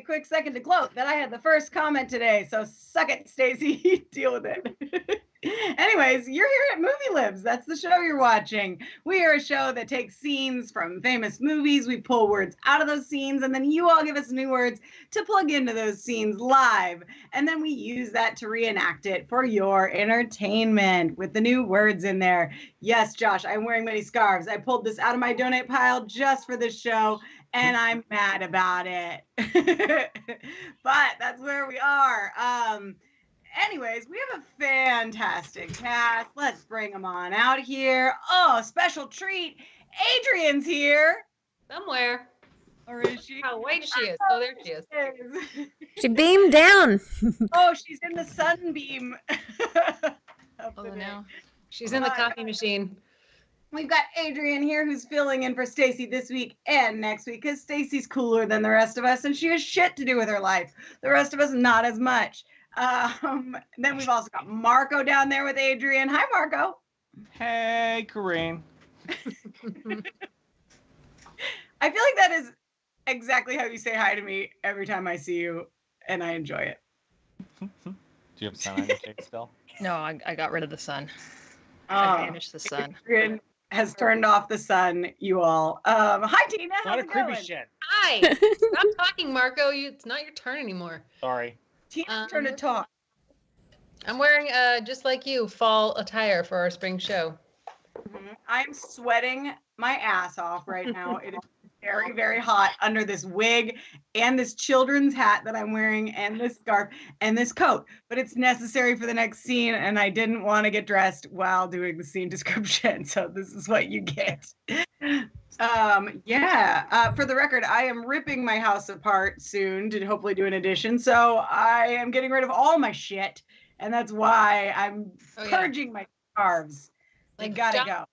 quick second to gloat that I had the first comment today. So suck it, Stacy. Deal with it. Anyways, you're here at Movie Libs. That's the show you're watching. We are a show that takes scenes from famous movies. We pull words out of those scenes, and then you all give us new words to plug into those scenes live. And then we use that to reenact it for your entertainment with the new words in there. Yes, Josh, I'm wearing many scarves. I pulled this out of my donate pile just for this show, and I'm mad about it. But that's where we are. Anyways, we have a fantastic cast. Let's bring them on out here. Oh, special treat. Adrian's here. Somewhere. Or is she? Oh, wait, she is. Oh, there she is. She beamed down. Oh, she's in the sunbeam. Oh, no. She's in the coffee machine. We've got Adrian here who's filling in for Stacy this week and next week because Stacy's cooler than the rest of us and she has shit to do with her life. The rest of us, not as much. Then we've also got Marco down there with Adrian. Hi, Marco. Hey, Corinne. I feel like that is exactly how you say hi to me every time I see you, and I enjoy it. Do you have sun on your face still? No, I got rid of the sun. Oh, I banished the sun. Adrian has turned off the sun, you all. Hi, Tina. Not How's a it creepy going? shit. Hi. Stop talking, Marco. It's not your turn anymore. Sorry. Tina's turn to talk. I'm wearing, just like you, fall attire for our spring show. I'm sweating my ass off right now. It is very, very hot under this wig and this children's hat that I'm wearing and this scarf and this coat. But it's necessary for the next scene, and I didn't want to get dressed while doing the scene description. So this is what you get. For the record, I am ripping my house apart soon to hopefully do an addition. So I am getting rid of all my shit. And that's why I'm purging my scarves. Like, gotta go.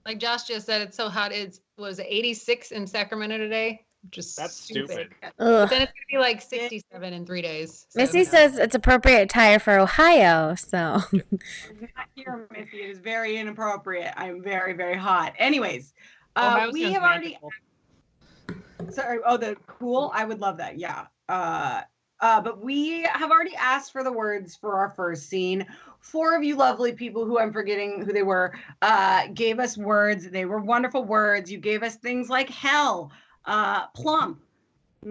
Like Josh just said, it's so hot. It was 86 in Sacramento today. Just That's stupid. But then it's gonna be like 67 in 3 days. So Missy says it's appropriate attire for Ohio, so. Not here, Missy. It is very inappropriate. I'm very, very hot. Anyways, we have already. Sorry. Oh, the cool. I would love that. Yeah. But we have already asked for the words for our first scene. 4 of you lovely people who I'm forgetting who they were gave us words. They were wonderful words. You gave us things like hell, plump, put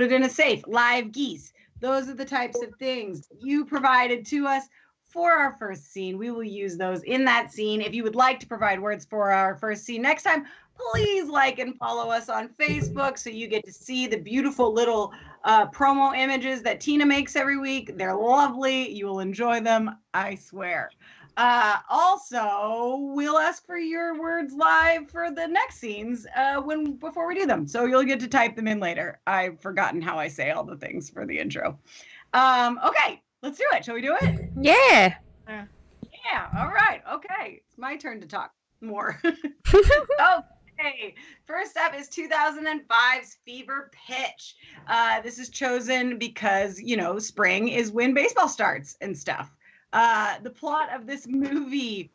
it in a safe, live geese. Those are the types of things you provided to us for our first scene. We will use those in that scene. If you would like to provide words for our first scene next time, please like and follow us on Facebook so you get to see the beautiful little promo images that Tina makes every week. They're lovely. You will enjoy them, I swear. Also, we'll ask for your words live for the next scenes before we do them. So you'll get to type them in later. I've forgotten how I say all the things for the intro. Okay, let's do it. Shall we do it? Yeah. Yeah, all right. Okay, it's my turn to talk more. Okay, first up is 2005's Fever Pitch. This is chosen because, spring is when baseball starts and stuff. The plot of this movie,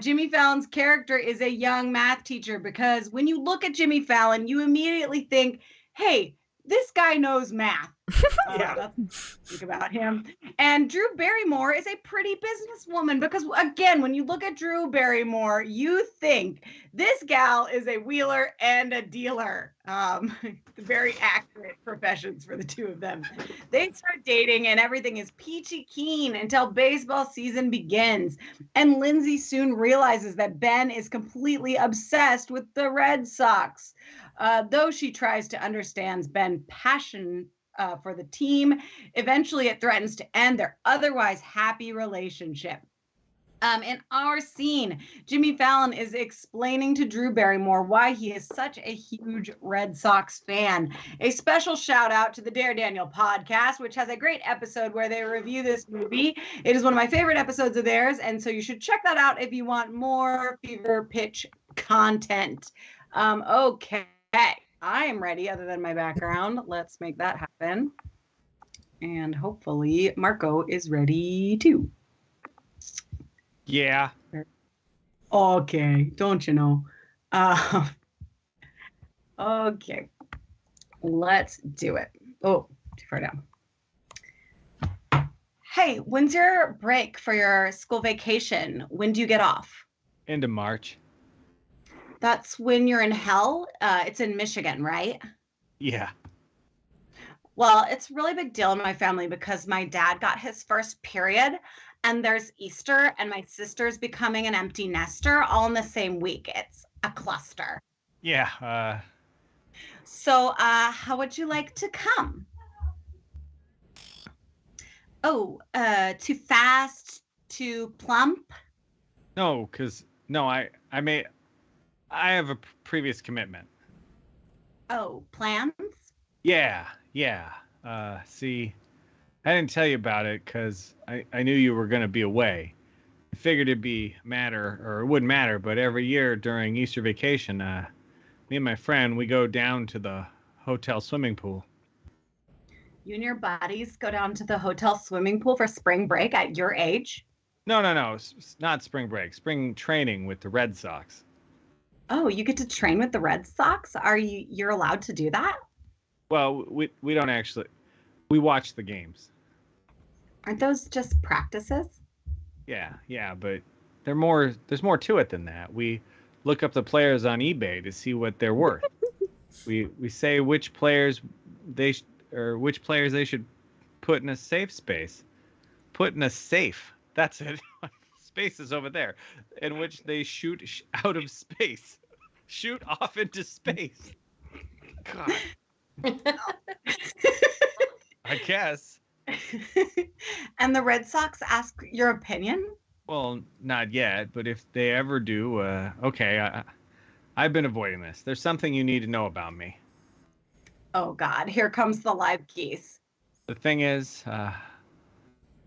Jimmy Fallon's character is a young math teacher because when you look at Jimmy Fallon, you immediately think, hey, this guy knows math. That's think about him. And Drew Barrymore is a pretty businesswoman because, again, when you look at Drew Barrymore, you think this gal is a wheeler and a dealer. Very accurate professions for the two of them. They start dating and everything is peachy keen until baseball season begins. And Lindsay soon realizes that Ben is completely obsessed with the Red Sox. Though she tries to understand Ben's passion for the team, eventually it threatens to end their otherwise happy relationship. In our scene, Jimmy Fallon is explaining to Drew Barrymore why he is such a huge Red Sox fan. A special shout out to the Dare Daniel podcast, which has a great episode where they review this movie. It is one of my favorite episodes of theirs, and so you should check that out if you want more Fever Pitch content. Okay. I am ready other than my background. Let's make that happen. And hopefully Marco is ready too. Yeah. Okay. Don't you know? Okay. Let's do it. Oh, too far down. Hey, when's your break for your school vacation? When do you get off? Into March. That's when you're in hell. It's in Michigan, right? Yeah. Well, it's a really big deal in my family because my dad got his first period and there's Easter and my sister's becoming an empty nester all in the same week. It's a cluster. Yeah. So, how would you like to come? Oh, too fast, too plump? No, I have a previous commitment. Oh, plans? Yeah. See, I didn't tell you about it because I knew you were going to be away. I figured it wouldn't matter, but every year during Easter vacation, me and my friend, we go down to the hotel swimming pool. You and your buddies go down to the hotel swimming pool for spring break at your age? No, it's not spring break. Spring training with the Red Sox. Oh, you get to train with the Red Sox? You're allowed to do that? Well, we don't actually. We watch the games. Aren't those just practices? Yeah, but there's more to it than that. We look up the players on eBay to see what they're worth. we say which players they should put in a safe space. Put in a safe. That's it. Space is over there, in which they shoot out of space. Shoot off into space. God. I guess. And the Red Sox ask your opinion? Well, not yet, but if they ever do, okay. I've been avoiding this. There's something you need to know about me. Oh, God. Here comes the live geese. The thing is, I'm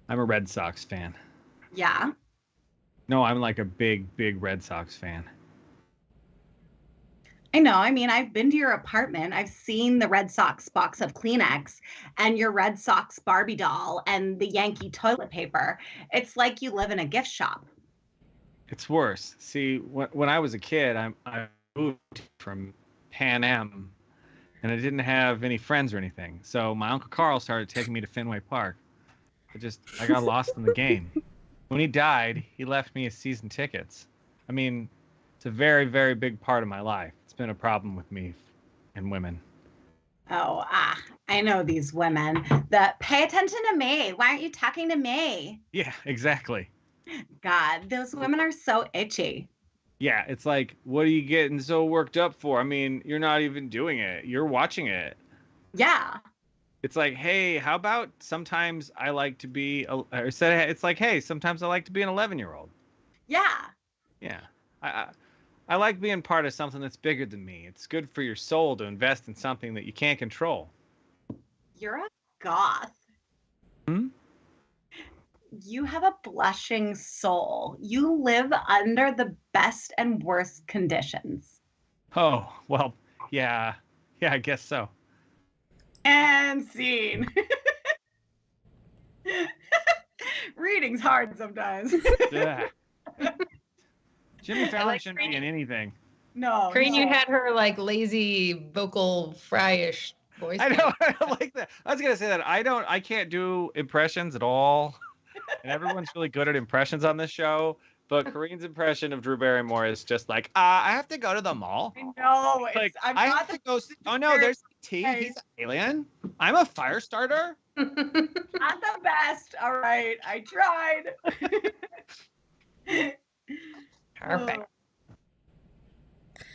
a Red Sox fan. Yeah? No, I'm like a big Red Sox fan. I know. I mean, I've been to your apartment. I've seen the Red Sox box of Kleenex and your Red Sox Barbie doll and the Yankee toilet paper. It's like you live in a gift shop. It's worse. See, when I was a kid, I moved from Pan Am, and I didn't have any friends or anything. So my Uncle Carl started taking me to Fenway Park. I got lost in the game. When he died, he left me his season tickets. I mean, it's a very, very big part of my life. It's been a problem with me and women. Oh, I know these women that pay attention to me. Why aren't you talking to me? Yeah, exactly. God, those women are so itchy. Yeah, it's like, what are you getting so worked up for? I mean, you're not even doing it. You're watching it. Yeah. It's like, hey, how about sometimes I like to be, it's like, hey, sometimes I like to be an 11-year-old. Yeah. Yeah. I like being part of something that's bigger than me. It's good for your soul to invest in something that you can't control. You're a goth. Hmm? You have a blushing soul. You live under the best and worst conditions. Oh, well, yeah, I guess so. And scene. Reading's hard sometimes. Yeah. Jimmy Fallon like shouldn't be in anything. No. Corinne, no. you had her like lazy vocal fryish voice. I know, I don't like that. I was gonna say that I can't do impressions at all, and everyone's really good at impressions on this show. But Corinne's impression of Drew Barrymore is just like, I have to go to the mall. I know. Like, I'm I not have to go see. Oh no, there's T. Hey. He's an alien. I'm a fire starter. not the best. All right. I tried. Perfect.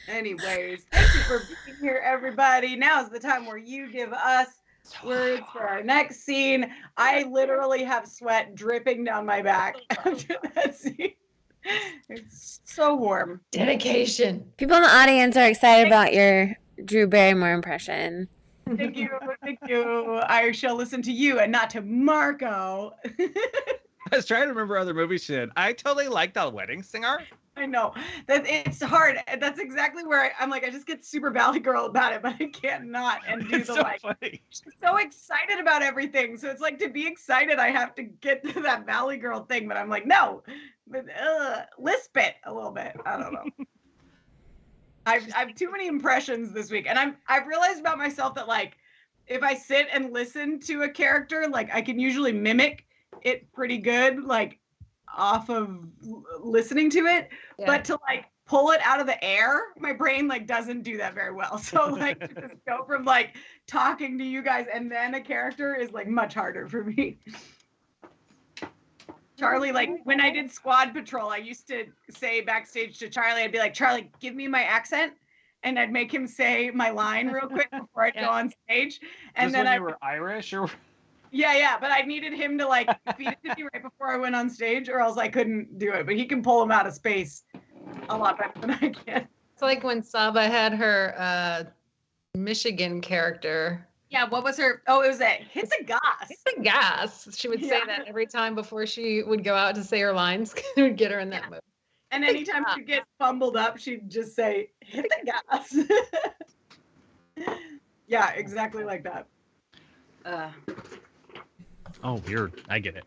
Anyways, thank you for being here, everybody. Now's the time where you give us words for our next scene. I literally have sweat dripping down my back after that scene. It's so warm. Dedication. People in the audience are excited about your Drew Barrymore impression. Thank you. Thank you. I shall listen to you and not to Marco. I was trying to remember other movies she did. I totally liked The Wedding Singer. I know that it's hard. That's exactly where I'm like, I just get super Valley Girl about it, but I can't not and do It's the so like. funny. So excited about everything. So it's like to be excited, I have to get to that Valley Girl thing, but I'm like, no, but lisp it a little bit. I don't know. I've too many impressions this week, and I've realized about myself that like if I sit and listen to a character, like I can usually mimic it pretty good, like off of listening to it. Yeah. But to like pull it out of the air, my brain like doesn't do that very well. So like to just go from like talking to you guys and then a character is like much harder for me. Charlie, like when I did Squad Patrol, I used to say backstage to Charlie, I'd be like, Charlie, give me my accent. And I'd make him say my line real quick before I'd go on stage. And Just then when I you were Irish or yeah, but I needed him to like feed it to me right before I went on stage, or else I couldn't do it. But he can pull him out of space a lot better than I can. It's like when Saba had her Michigan character. Yeah, what was her? Oh, it was that hit the gas. It's a gas. She would say Yeah. that every time before she would go out to say her lines. It would get her in that mood. And anytime she'd get fumbled up, she'd just say, hit the gas. Yeah, exactly like that. Oh, weird. I get it.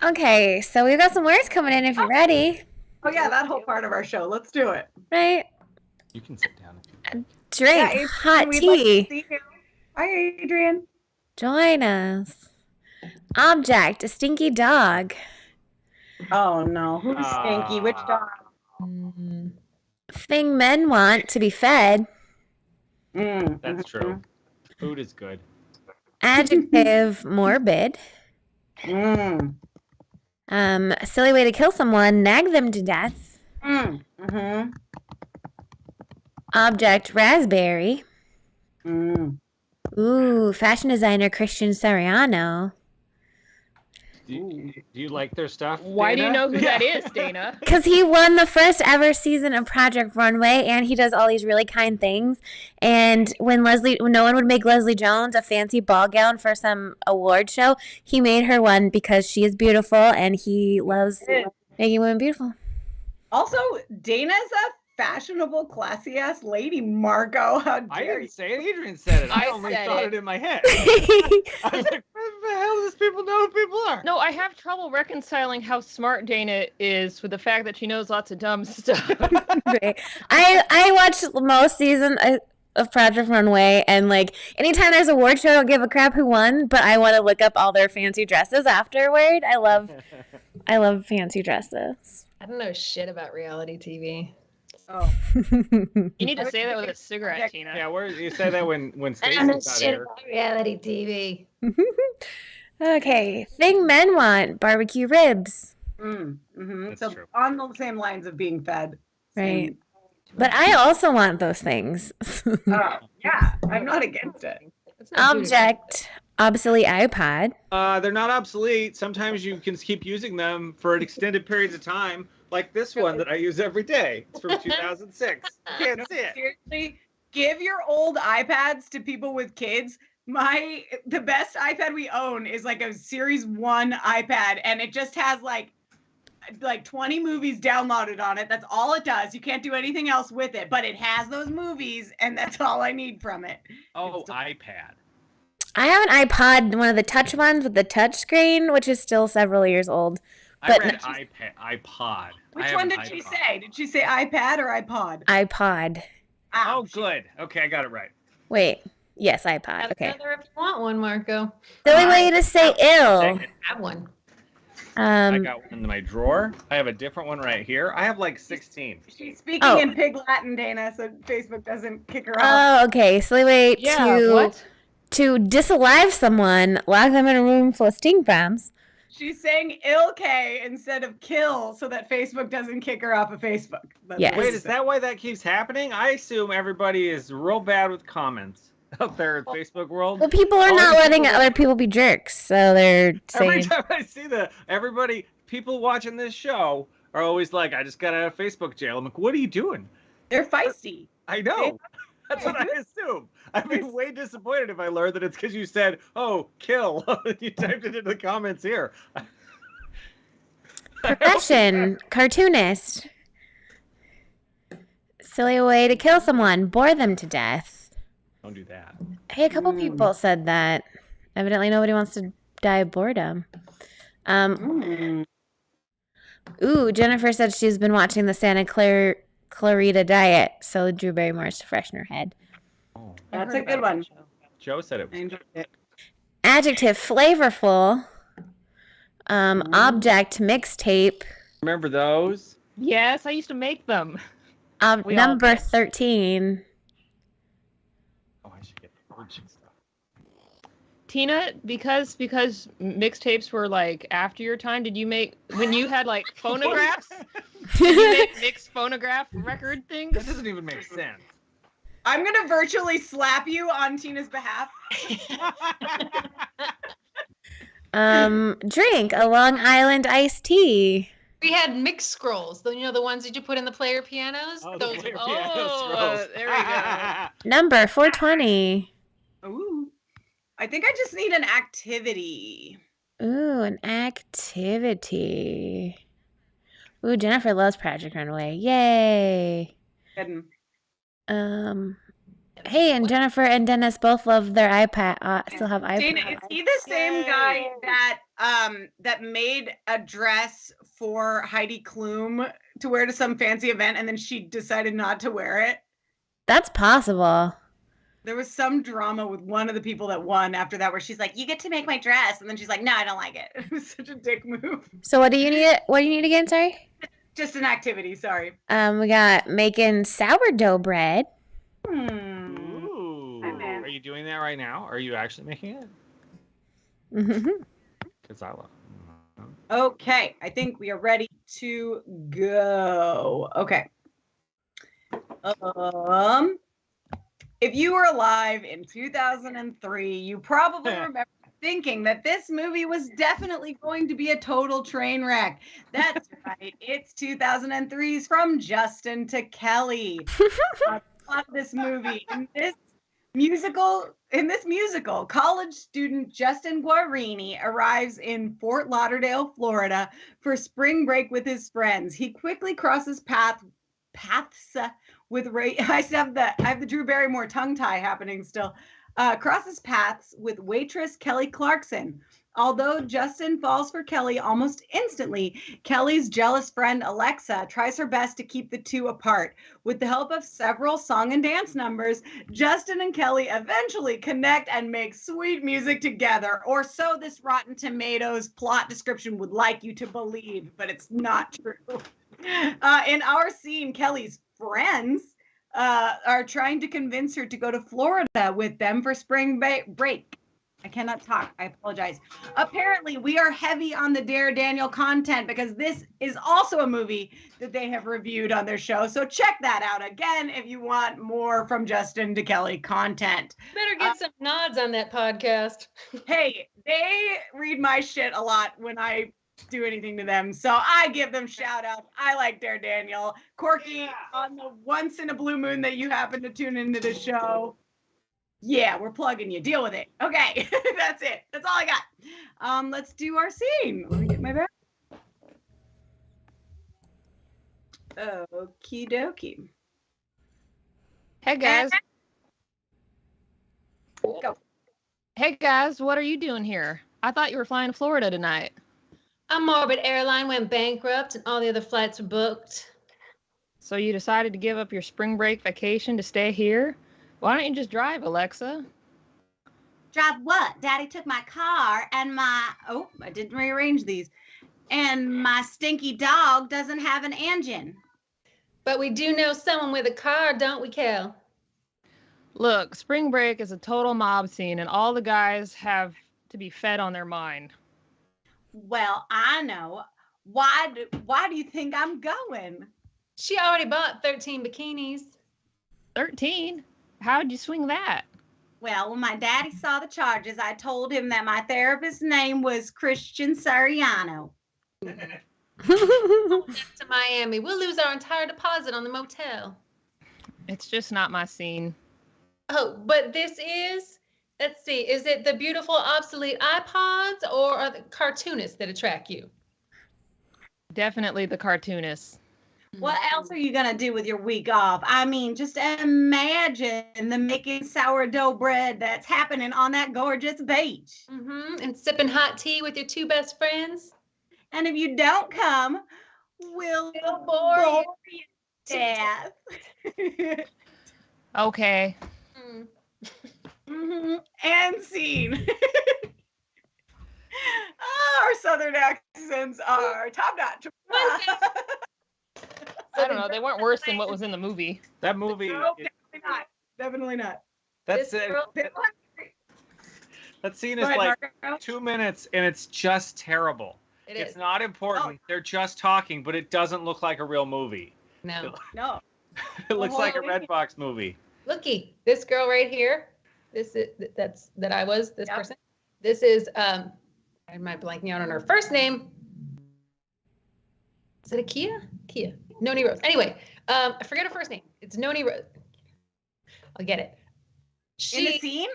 Okay, so we've got some words coming in if you're ready. Oh yeah, that whole part of our show. Let's do it. Right? You can sit down if you like. Drink Adrian, hot we'd like to tea. see you. Hi, Adrian. Join us. Object, a stinky dog. Oh no, who's stinky? Which dog? Thing men want to be fed. That's true. Food is good. Adjective, morbid. A silly way to kill someone, nag them to death. Object, raspberry. Ooh, fashion designer Christian Soriano. Do you like their stuff? Why do you Dana? know who that is, Dana? Because he won the first ever season of Project Runway, and he does all these really kind things. And when no one would make Leslie Jones a fancy ball gown for some award show, he made her one because she is beautiful, and he loves making women beautiful. Also, Dana's a fashionable, classy ass lady, Marco. How I dare you? didn't say it. Adrian said it. I I only said thought it. it in my head. I was like, what the hell does people know who people are? No, I have trouble reconciling how smart Dana is with the fact that she knows lots of dumb stuff. Right. I watched most season of Project Runway, and like anytime there's a award show, I don't give a crap who won, but I want to look up all their fancy dresses afterward. I love fancy dresses. I don't know shit about reality TV. Oh, You need to say that with a cigarette, Tina. Yeah, where you say that when I don't know Stacey's not shit here. about reality TV. Okay, thing men want, barbecue ribs. That's so true. on the same lines of being fed. Right. Same. But I also want those things. Yeah, I'm not against it. That's not booty. Object, obsolete iPod. They're not obsolete. Sometimes you can keep using them for extended periods of time, like this one that I use every day. It's from 2006. You can't see it. Seriously, give your old iPads to people with kids. The best iPad we own is like a Series 1 iPad, and it just has like 20 movies downloaded on it. That's all it does. You can't do anything else with it, but it has those movies, and that's all I need from it. Oh, iPad. I have an iPod, one of the touch ones with the touch screen, which is still several years old. I But read iPod. Which one did she say? Did she say iPad or iPod? iPod. Oh, good. Okay, I got it right. Wait. Yes, iPod. Have Okay. another if you want one, Marco. Silly way to say ill. Have one. I got one in my drawer. I have a different one right here. I have like 16. She's speaking Oh. in Pig Latin, Dana, so Facebook doesn't kick her off. Oh, okay. Silly way to disalive someone, lock them in a room full of stink bombs. She's saying ill K instead of kill so that Facebook doesn't kick her off of Facebook. That's Yes. what Wait, she is said. that why that keeps happening? I assume everybody is real bad with comments out there in Facebook world. Well, people are All not the letting people- other people be jerks, so they're Every saying, time I see people watching this show are always like, I just got out of Facebook jail. I'm like, what are you doing? They're feisty. I know. That's what I assume. I'd be way disappointed if I learned that it's because you said, oh, kill. You typed it into the comments here. profession, cartoonist. Silly way to kill someone, bore them to death. Don't do that. Hey, a couple people said that. Evidently, nobody wants to die of boredom. Ooh, Jennifer said she's been watching the Santa Clarita Diet, so Drew Barrymore's to freshen her head. Oh, That's a good one. Joe said it I was. enjoyed it. Adjective, flavorful. Object, mixtape. Remember those? Yes, I used to make them. We all Number did. 13. Oh, I should get words and stuff. Tina, because mixtapes were like after your time, did you make when you had like phonographs? Did you make mixed phonograph record things? That doesn't even make sense. I'm gonna virtually slap you on Tina's behalf. Drink, a Long Island iced tea. We had mix scrolls, the ones that you put in the player pianos. Oh, Those the player are- piano Oh, scrolls. there we go. Number 420. Ooh. I think I just need an activity. Ooh, an activity. Ooh, Jennifer loves Project Runway. Yay. Hidden. Hey, and Jennifer and Dennis both love their iPad. Still have Dana, iPad. is he the same guy Yay. that made a dress for Heidi Klum to wear to some fancy event and then she decided not to wear it? That's possible. There was some drama with one of the people that won after that where she's like, "You get to make my dress," and then she's like, "No, I don't like it." It was such a dick move. So what do you need? What do you need again? Sorry. Just an activity, sorry. We got making sourdough bread. Ooh. I'm in. Are you doing that right now? Are you actually making it? Mm-hmm. Because I love. Okay, I think we are ready to go. Okay. If you were alive in 2003, you probably remember thinking that this movie was definitely going to be a total train wreck. That's right. It's 2003's From Justin to Kelly. I love this movie. In this musical, college student Justin Guarini arrives in Fort Lauderdale, Florida for spring break with his friends. He quickly crosses paths with I have the Drew Barrymore tongue tie happening still. Crosses paths with waitress Kelly Clarkson. Although Justin falls for Kelly almost instantly, Kelly's jealous friend Alexa tries her best to keep the two apart. With the help of several song and dance numbers, Justin and Kelly eventually connect and make sweet music together, or so this Rotten Tomatoes plot description would like you to believe, but it's not true. In our scene, Kelly's friends are trying to convince her to go to Florida with them for spring break. I cannot talk. I apologize. Apparently, we are heavy on the Dare Daniel content because this is also a movie that they have reviewed on their show. So check that out again if you want more From Justin to Kelly content. Better get some nods on that podcast. Hey, they read my shit a lot when I do anything to them, so I give them shout outs. I like Dare Daniel. Corky, on the once in a blue moon that you happen to tune into the show, yeah, we're plugging you. Deal with it. Okay, that's it. That's all I got. Let's do our scene. Let me get my bag. Okie dokie. Hey guys. Go. Hey guys, what are you doing here? I thought you were flying to Florida tonight. Orbit Airline went bankrupt and all the other flights were booked. So you decided to give up your spring break vacation to stay here? Why don't you just drive, Alexa? Drive what? Daddy took my car and I didn't rearrange these. And my stinky dog doesn't have an engine. But we do know someone with a car, don't we, Kel? Look, spring break is a total mob scene and all the guys have to be fed on their mind. Well, I know. Why do you think I'm going? She already bought 13 bikinis. 13? How'd you swing that? Well, when my daddy saw the charges, I told him that my therapist's name was Christian Sariano. Back to Miami. We'll lose our entire deposit on the motel. It's just not my scene. Oh, but this is, let's see, is it the beautiful obsolete iPods or are the cartoonists that attract you? Definitely the cartoonist. What else are you going to do with your week off? I mean, just imagine the making sourdough bread that's happening on that gorgeous beach. Mm-hmm. And sipping hot tea with your two best friends. And if you don't come, we'll bore you to death. Okay. Mm. And scene. Our Southern accents are top notch. I don't know. They weren't worse than what was in the movie. That movie. No, definitely not. Definitely not. That's This it. girl- That scene Go is ahead, like Marco. 2 minutes, and it's just terrible. It It's is. not important. They're just talking, but it doesn't look like a real movie. No. No. It looks Well, like a we- Redbox movie. Looky, this girl right here. This is I was this Yep. person. This is am I blanking out on her first name? Is it a Kia? Kia. Noni Rose. Anyway, I forget her first name. It's Noni Rose. I'll get it. In the She, scene?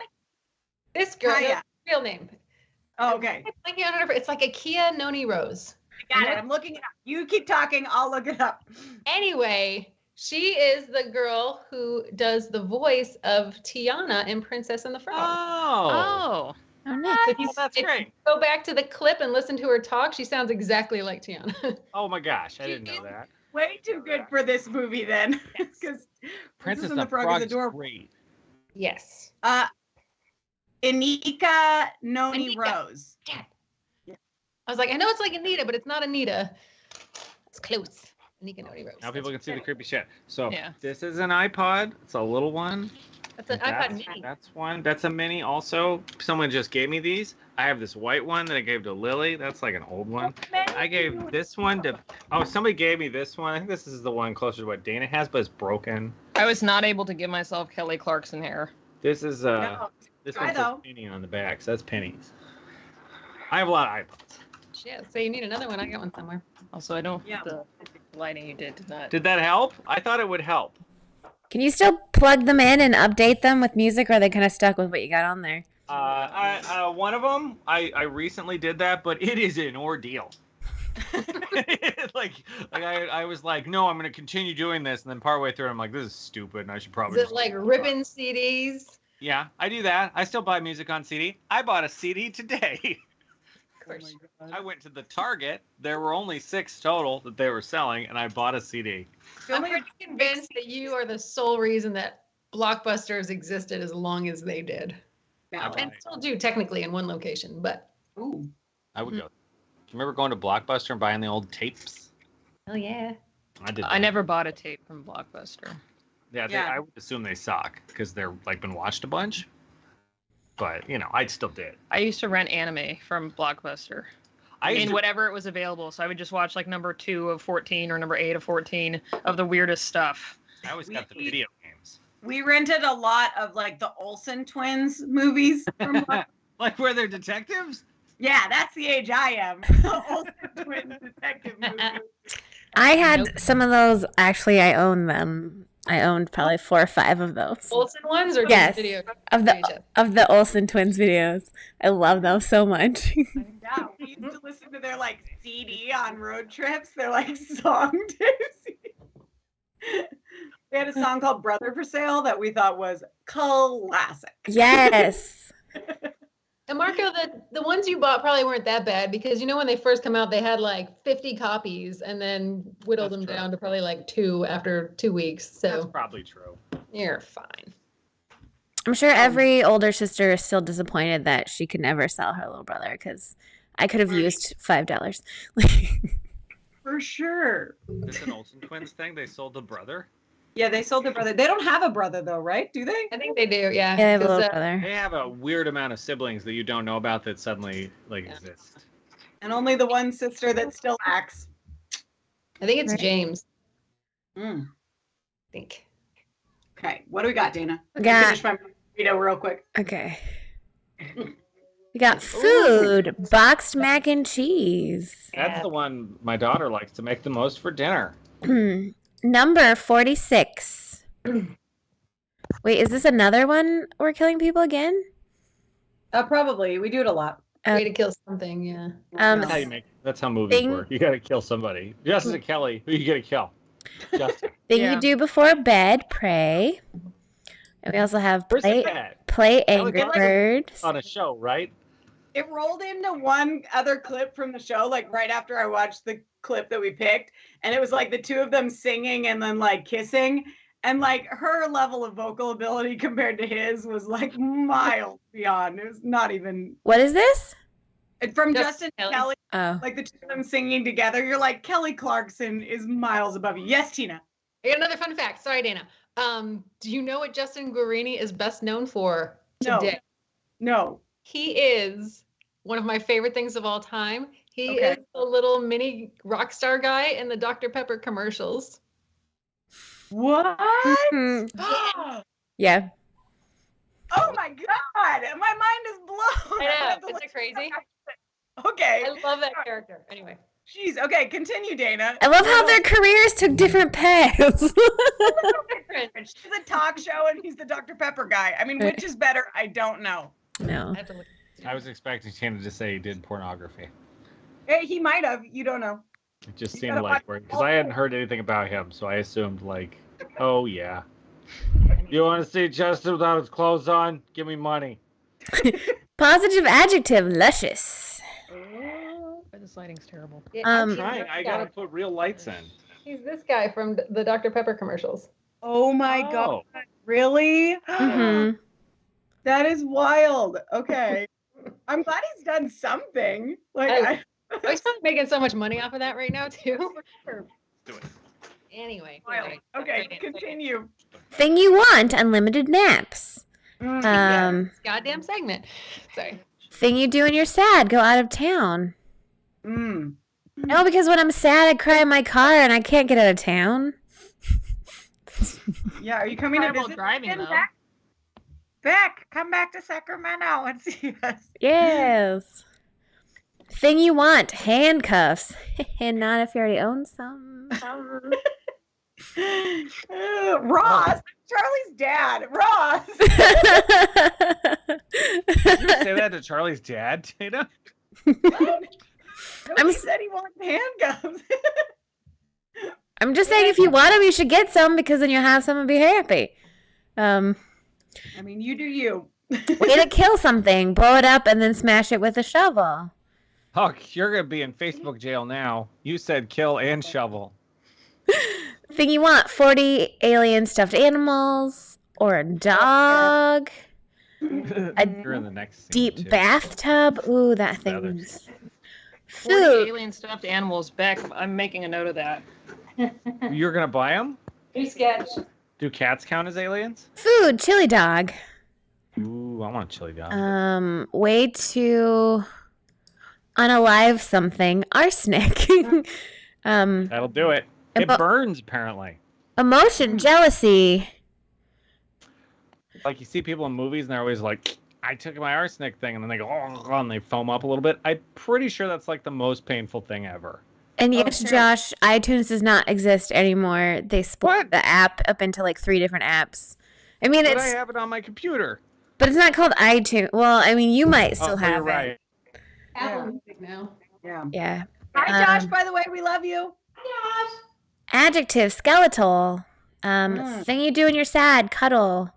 this girl, no, Kaya. real name. Oh, okay. I'm blanking out on her. It's like a Kia Noni Rose. I got it. I'm looking it up. You keep talking. I'll look it up. Anyway, she is the girl who does the voice of Tiana in Princess and the Frog. Oh. Oh. Oh, nice. So if you, That's if you great. go back to the clip and listen to her talk, she sounds exactly like Tiana. Oh my gosh, I didn't know that. Way too good for this movie then. Because Princess and the Frog is adorable. great. Yes. Inika Noni Anika. Rose. I was like, I know it's like Anita, but it's not Anita. It's close. Anika Noni Rose. Now people can see the creepy shit. So Yeah. this is an iPod. It's a little one. That's an iPod mini. That's one. That's a mini. Also, someone just gave me these. I have this white one that I gave to Lily. That's like an old one. I gave this one to. Oh, somebody gave me this one. I think this is the one closer to what Dana has, but it's broken. I was not able to give myself Kelly Clarkson hair. This is No. this Try one says though. penny on the back. So that's pennies. I have a lot of iPods. Yeah, so you need another one. I got one somewhere. Also, I don't. Yeah. The lighting you did not. Did that help? I thought it would help. Can you still plug them in and update them with music, or are they kind of stuck with what you got on there? One of them, I recently did that, but it is an ordeal. I was like, no, I'm going to continue doing this, and then partway through, I'm like, this is stupid, and I should Is probably. it like ripping CDs? Yeah, I do that. I still buy music on CD. I bought a CD today. Of course. I went to the Target. There were only 6 total that they were selling, and I bought a CD. I'm pretty convinced that you are the sole reason that Blockbusters existed as long as they did. Valid. And still do technically in one location, but Ooh. I would go. Do you remember going to Blockbuster and buying the old tapes? oh yeah. I did. I that. never bought a tape from Blockbuster. Yeah, Yeah. I would assume they suck because they're like been watched a bunch. But I still did. I used to rent anime from Blockbuster I used in to- whatever it was available. So I would just watch like number 2 of 14 or number 8 of 14 of the weirdest stuff. I always got the video games. We rented a lot of like the Olsen twins movies from Like where they're detectives? Yeah, that's the age I am. The Olsen twins detective movies. I had Nope. some of those. Actually, I own them. I owned probably 4 or 5 of those Olsen ones or Yes. just video? of the VHS? of the Olsen twins videos. I love those so much. Yeah, we used to listen to their like CD on road trips. They're like song tapes. They had a song called "Brother for Sale" that we thought was classic. Yes. And Marco, the ones you bought probably weren't that bad because when they first come out, they had like 50 copies and then whittled That's them true. down to probably like 2 after 2 weeks. That's So probably true. you're fine. I'm sure every older sister is still disappointed that she could never sell her little brother because I could have Right. used $5. For sure. Is this an Olsen twins thing? They sold the brother? Yeah, they sold their brother. They don't have a brother though, right? Do they? I think they do, yeah. Yeah, I have a 'cause, little brother. They have a weird amount of siblings that you don't know about that suddenly Yeah. exist. And only the one sister that still acts. I think it's Right. James. Mm. I think. Okay, what do we got, Dana? We got- Finish my burrito real quick. Okay. We got food, boxed mac and cheese. That's Yeah. the one my daughter likes to make the most for dinner. Number 46. Wait, is this another one we're killing people again? Probably. We do it a lot. Way to kill something, yeah. That's how you make. That's how movies Thing- work. You gotta kill somebody. Jessica Kelly, who you gotta kill? Justin. Thing Yeah. you do before bed, pray. And we also have Where's play, the cat? play That was Angry like Birds. On a show, right? It rolled into one other clip from the show, like right after I watched the clip that we picked, and it was like the two of them singing and then like kissing, And like her level of vocal ability compared to his was like miles beyond. It was not even What is this? from Justin Justin and Kelly. Kelly, Oh. like the two of them singing together. You're like, Kelly Clarkson is miles above you. Yes, Tina. I got another fun fact. Sorry, Dana. Do you know what Justin Guarini is best known for today? No. He is one of my favorite things of all time. He Okay. is the little mini rock star guy in the Dr. Pepper commercials. What? Mhm. Yeah. Oh my God. My mind is blown. I have know. to Isn't look it crazy? Okay. I love that character. Anyway. Jeez. Okay. Continue, Dana. I love how their careers took different paths. She's a talk show and he's the Dr. Pepper guy. I mean, which is better? I don't know. No. I have to look. I was expecting Tina to say he did pornography. Hey, he might have. You don't know. It just You seemed gotta like watch- because I hadn't heard anything about him, so I assumed like, oh yeah. You want to see Justin without his clothes on? Give me money. Positive adjective, luscious. But this lighting's terrible. Yeah, he's Trying. this I guy. gotta put real lights in. He's this guy from the Dr. Pepper commercials. Oh my Oh. God. Really? Mm-hmm. That is wild. Okay. I'm glad he's done something. Like, I- He's probably making so much money off of that right now, too. Do it. Anyway. wild. Okay, continue. Thing you want, unlimited naps. Mm, Goddamn segment. Sorry. Thing you do when you're sad, go out of town. mm. No, because when I'm sad, I cry in my car and I can't get out of town. Yeah, are you coming to Terrible visit? driving, again, though. Beck? Beck, come back to Sacramento and see us. Yes. Thing you want, handcuffs. And not if you already own some. Ross, Charlie's dad. Ross. Did you say that to Charlie's dad, Tina? He said he wants handcuffs. I'm just saying, if you want them, you should get some because then you'll have some and be happy. I mean, you do you. Way to kill something, blow it up, and then smash it with a shovel. Oh, you're gonna be in Facebook jail now. You said kill and shovel. Thing you want, 40 alien stuffed animals, or a dog, You're in the next scene, deep too. bathtub. Ooh, that thing Feathers. is... 40 Food. alien stuffed animals. Beck, I'm making a note of that. You're gonna buy them? New sketch. Do cats count as aliens? Food, chili dog. Ooh, I want a chili dog. Way to unalive something, arsenic. That'll do it. It Emo- burns, apparently. Emotion, jealousy. Like you see people in movies and they're always like, I took my arsenic thing, and then they go, oh, and they foam up a little bit. I'm pretty sure that's like the most painful thing ever. And yes, sure. Josh, iTunes does not exist anymore. They split What? the app up into like 3 different apps. I mean, But I it's have it on my computer. but it's not called iTunes. Well, I mean, you might still Oh, have you're it. right. Apple Music now. Yeah. Yeah. Hi, Josh, by the way, we love you. Adjective, skeletal. Mm. Thing you do when you're sad, cuddle.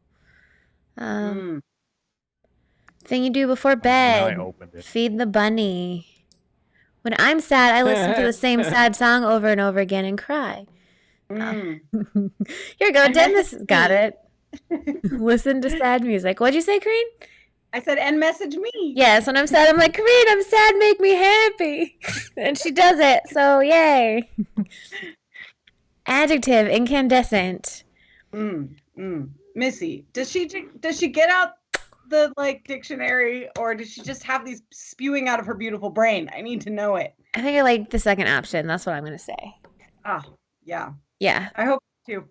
Mm. Thing you do before Now I bed, opened it. feed the bunny. When I'm sad, I listen to the same sad song over and over again and cry. Mm. Here you go, And Dennis message got me. it. Listen to sad music. What'd you say, Kareen? I said, and message me. Yes, when I'm sad, I'm like, Kareen, I'm sad, make me happy. And she does it, so yay. Adjective, incandescent. Missy, does she get out the like dictionary, or does she just have these spewing out of her beautiful brain? I need to know it. I think I like the second option. That's what I'm going to say. Ah, yeah. Yeah. I hope too.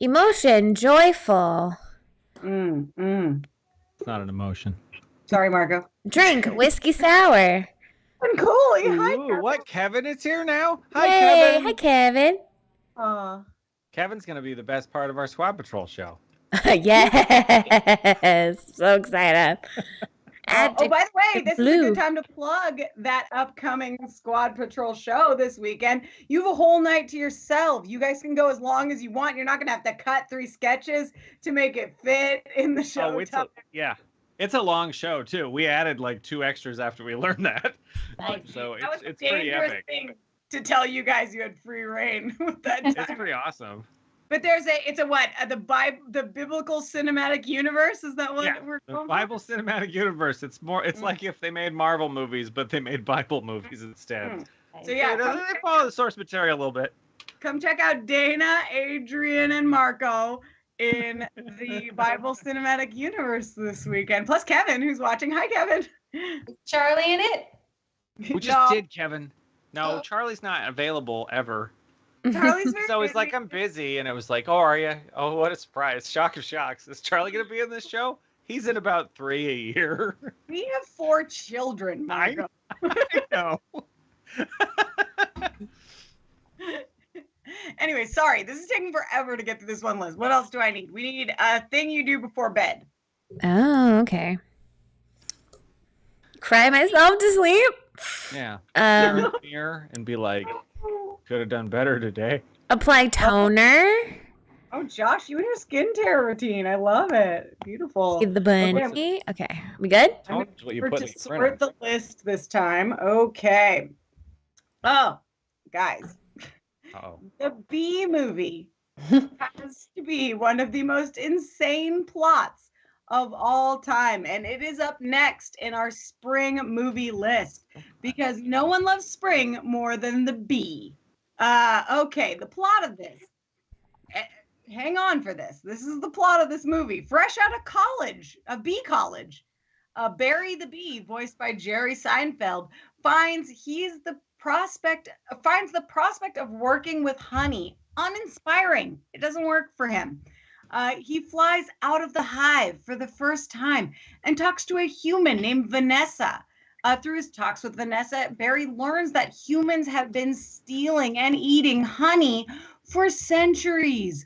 Emotion, joyful. It's not an emotion. Sorry, Marco. Drink, whiskey sour. And Cooley, hi. Ooh, what? Kevin is here now? Hi, Yay. Kevin. Hi, Kevin. Kevin's going to be the best part of our Squad Patrol show. Yes. So excited. Oh, by the way, this is a Blue. good time to plug that upcoming Squad Patrol show this weekend. You have a whole night to yourself. You guys can go as long as you want. You're not going to have to cut 3 sketches to make it fit in the show. Oh, it's a long show, too. We added like 2 extras after we learned that. So That was it's a pretty dangerous epic. thing to tell you guys you had free reign with that It's time. pretty awesome. But it's a what? The biblical cinematic universe? Is that what Yeah, we're the going Bible cinematic universe. It's like if they made Marvel movies, but they made Bible movies instead. So yeah, They follow the source material a little bit. come check out Dana, Adrian, and Marco in the Bible cinematic universe this weekend. Plus Kevin, who's watching. Hi, Kevin. Charlie in it? We just did, Kevin. No, Charlie's not available ever. Charlie's very So he's busy. like, I'm busy, and it was like, oh, are you? Oh, what a surprise! Shock of shocks. Is Charlie gonna be in this show? He's in about 3 a year. We have 4 children, Marco. I know. Anyway, sorry. This is taking forever to get through this one list. What else do I need? We need a thing you do before bed. Oh, okay. Cry myself to sleep. Yeah. Look in the mirror and be like, could have done better today. Apply toner. Oh, Josh, you and your skincare routine. I love it. Beautiful. Feed the bunny. Okay, we good? Toner's what you We're put to in the sort printer. the list this time. Okay. Oh, guys. Uh-oh. The Bee Movie has to be one of the most insane plots of all time. And it is up next in our spring movie list because no one loves spring more than the bee. Okay, the plot of this. Hang on for this. This is the plot of this movie. Fresh out of college, a bee college, Barry the Bee, voiced by Jerry Seinfeld, finds the prospect of working with honey uninspiring. It doesn't work for him. He flies out of the hive for the first time and talks to a human named Vanessa. Through his talks with Vanessa, Barry learns that humans have been stealing and eating honey for centuries.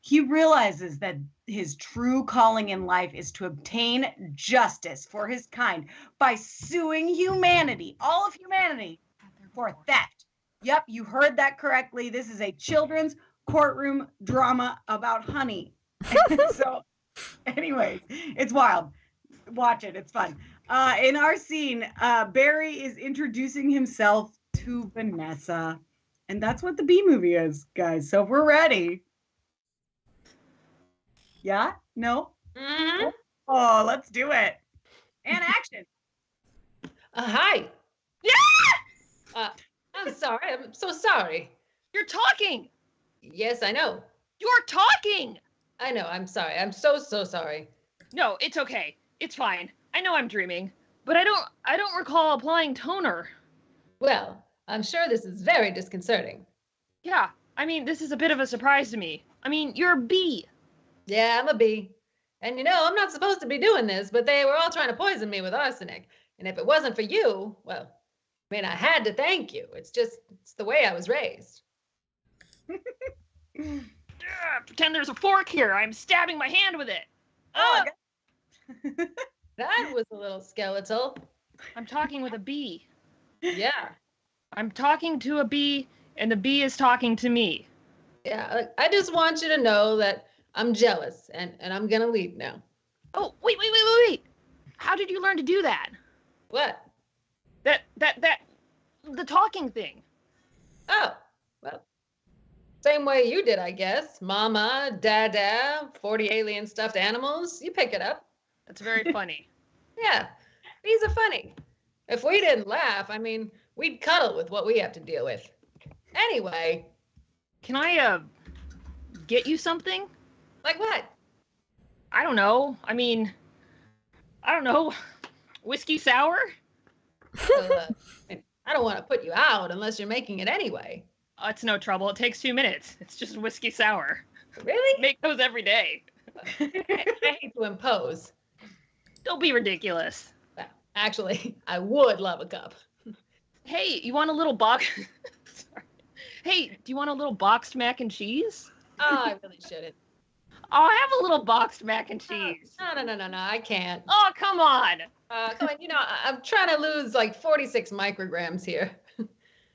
He realizes that his true calling in life is to obtain justice for his kind by suing humanity, all of humanity, for theft. Yep, you heard that correctly. This is a children's courtroom drama about honey. So, anyways, it's wild. Watch it. It's fun. In our scene, Barry is introducing himself to Vanessa. And that's what the Bee Movie is, guys. So if we're ready. Yeah? No? Mm-hmm. Oh, let's do it. And action. Hi. Yeah! I'm sorry. I'm so sorry. You're talking. Yes, I know. You're talking. I know. I'm sorry. I'm so sorry. No, it's okay. It's fine. I know I'm dreaming, but I don't recall applying toner. Well, I'm sure this is very disconcerting. Yeah, I mean, this is a bit of a surprise to me. I mean, you're a bee. Yeah, I'm a bee. And I'm not supposed to be doing this, but they were all trying to poison me with arsenic. And if it wasn't for you, well, I mean, I had to thank you. It's the way I was raised. Pretend there's a fork here. I'm stabbing my hand with it. Oh, That was a little skeletal. I'm talking with a bee. Yeah. I'm talking to a bee, and the bee is talking to me. Yeah. I just want you to know that I'm jealous and I'm going to leave now. Oh, wait. How did you learn to do that? What? The talking thing. Oh, well, same way you did, I guess. Mama, Dada, 40 alien stuffed animals. You pick it up. That's very funny. Yeah, these are funny. If we didn't laugh, I mean, we'd cuddle with what we have to deal with. Anyway. Can I, get you something? Like what? I don't know. I mean, I don't know. Whiskey sour? I don't want to put you out unless you're making it anyway. Oh, it's no trouble. It takes 2 minutes. It's just whiskey sour. Really? Make those every day. I hate to impose. Don't be ridiculous. Well, actually, I would love a cup. Hey, you want a little box? Sorry. Hey, do you want a little boxed mac and cheese? Oh, I really shouldn't. Oh, have a little boxed mac and cheese. No, I can't. Oh, come on. Come on, I'm trying to lose like 46 micrograms here.